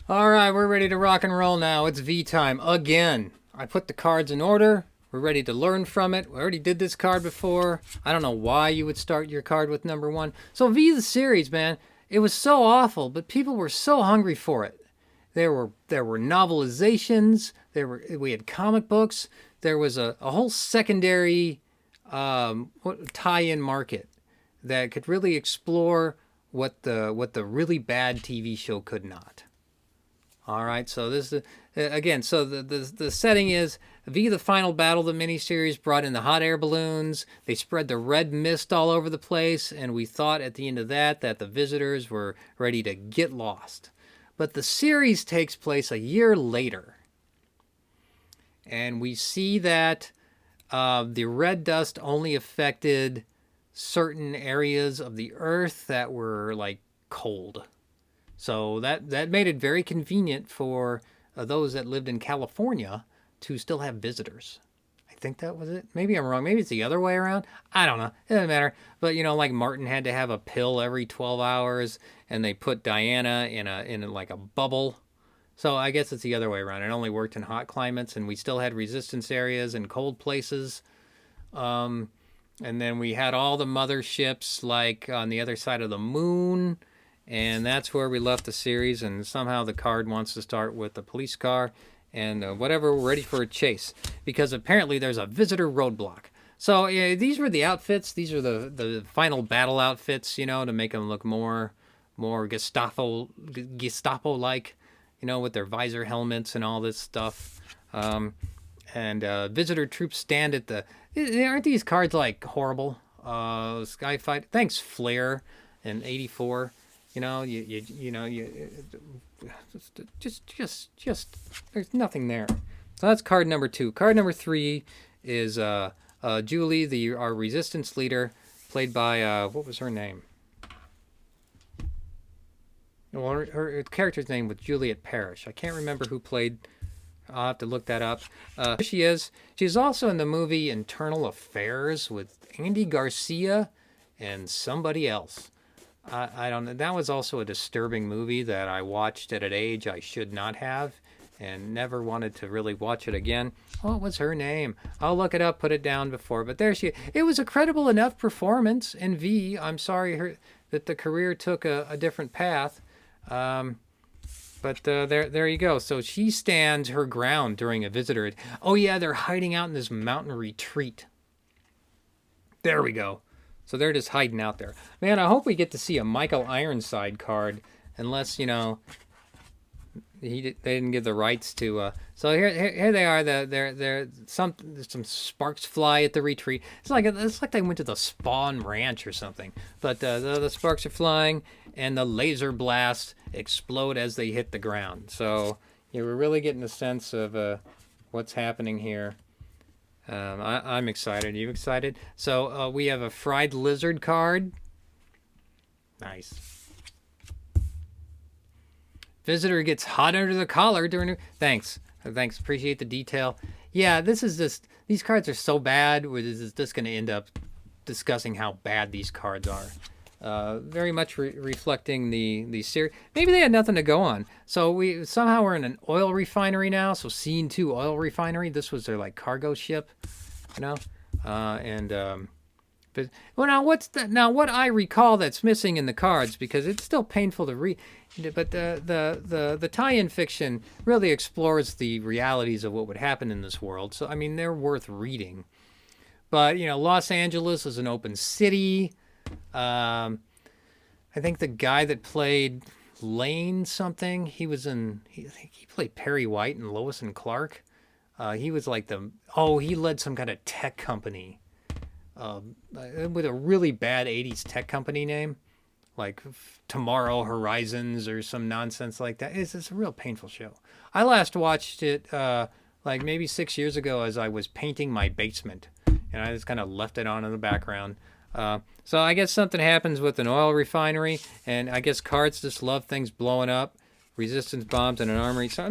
All right, we're ready to rock and roll now. It's V time again. I put the cards in order. We're ready to learn from it. We already did this card before. I don't know why you would start your card with number one. So V the series, man, it was so awful, but people were so hungry for it. There were novelizations. We had comic books. There was a whole secondary tie-in market that could really explore what the really bad TV show could not. All right, so this is again. So the setting is V the final battle. The miniseries brought in the hot air balloons. They spread the red mist all over the place, and we thought at the end of that the visitors were ready to get lost. But the series takes place a year later, and we see that the red dust only affected certain areas of the Earth that were like cold. So that made it very convenient for those that lived in California to still have visitors. I think that was it. Maybe I'm wrong. Maybe it's the other way around. I don't know. It doesn't matter. But like Martin had to have a pill every 12 hours, and they put Diana in like a bubble. So I guess it's the other way around. It only worked in hot climates, and we still had resistance areas in cold places. And then we had all the motherships like on the other side of the moon. And that's where we left the series. And somehow the card wants to start with the police car and whatever, we're ready for a chase. Because apparently there's a visitor roadblock. So these were the outfits. These are the final battle outfits, to make them look more Gestapo-like, with their visor helmets and all this stuff. And visitor troops stand at the... Aren't these cards like horrible? Skyfight. Thanks, Flair in '84. Just there's nothing there. So that's card number 2. Card number 3 is Julie, our resistance leader, played by what was her name? Well, her character's name was Juliet Parrish. I can't remember who played. I'll have to look that up. Here she is. She's also in the movie Internal Affairs with Andy Garcia and somebody else. I don't know. That was also a disturbing movie that I watched at an age I should not have and never wanted to really watch it again. What was her name? I'll look it up, put it down before. But there she is. It was a credible enough performance in V. I'm sorry that the career took a different path. But there you go. So she stands her ground during a visitor. Oh yeah, they're hiding out in this mountain retreat. There we go. So they're just hiding out there. Man, I hope we get to see a Michael Ironside card, unless they didn't give the rights to. So here they are. Some sparks fly at the retreat. It's like they went to the Spawn Ranch or something. But the sparks are flying, and the laser blasts explode as they hit the ground. So we're really getting a sense of what's happening here. I'm excited. Are you excited? So we have a fried lizard card. Nice. Visitor gets hot under the collar during... Thanks. Appreciate the detail. Yeah, these cards are so bad. We're just going to end up discussing how bad these cards are. Very much reflecting the series. Maybe they had nothing to go on. So we're in an oil refinery now. So scene 2 oil refinery. This was their like cargo ship, but now what I recall that's missing in the cards, because it's still painful to read, but the tie-in fiction really explores the realities of what would happen in this world. So I mean, they're worth reading. But Los Angeles is an open city. I think the guy that played Lane something, he played Perry White and Lois and Clark. He was like he led some kind of tech company with a really bad 80s tech company name, like Tomorrow Horizons or some nonsense like that. It's a real painful show. I last watched it like maybe 6 years ago as I was painting my basement, and I just kind of left it on in the background. So I guess something happens with an oil refinery, and I guess cards just love things blowing up, resistance bombs in an armory. So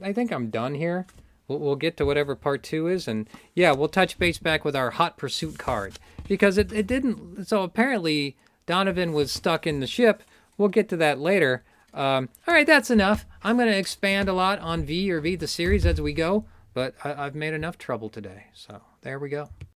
I think I'm done here. We'll get to whatever part 2 is, and yeah, we'll touch base back with our hot pursuit card, because it didn't. So apparently Donovan was stuck in the ship. We'll get to that later. All right, that's enough. I'm going to expand a lot on V or V the series as we go, but I've made enough trouble today. So there we go.